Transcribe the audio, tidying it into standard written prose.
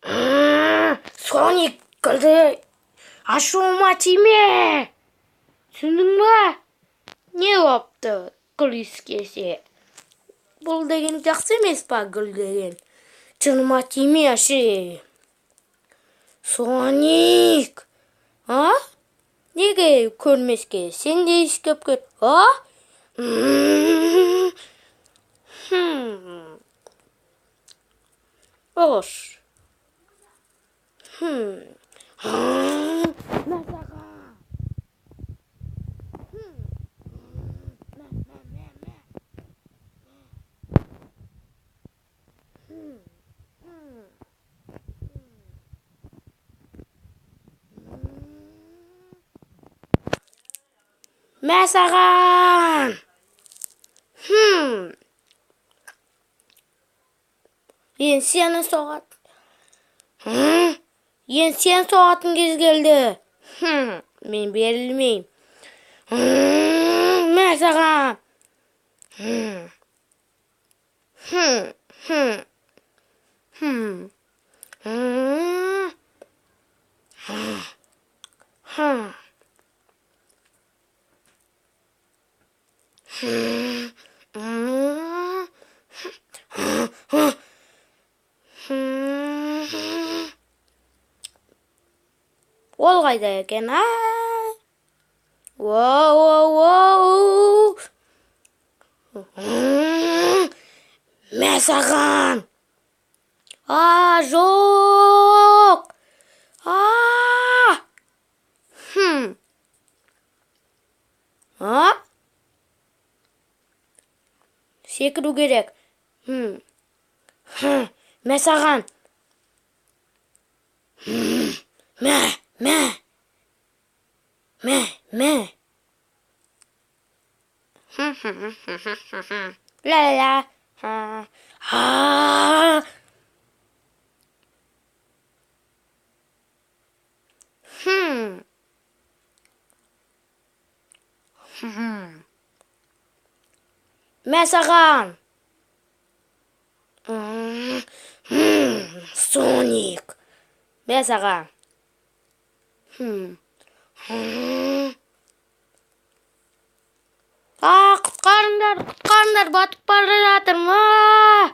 Соник кілді ашуыма тиме. Түсіндің ба? Не бопты гүл иіскесе? Бұл деген жақсы емес па гүл деген? Жыныма тиме ашы. Соник. А? Неге көрмеске? Сен де иіскеп кет. А? Ош. Мәсаған! Ен сені соғат. Ен сен соғатын кез келді. Мен берілмейм. Мәсаған! Ол қайда екен, а? Воу. Мәсаған! Жоқ! Секіру керек. Мәсаған! Мә. Ла-ла-ла. Мәсаған! Соник! Мәсаған! Құтқарыңдар, батып бара жатырмын.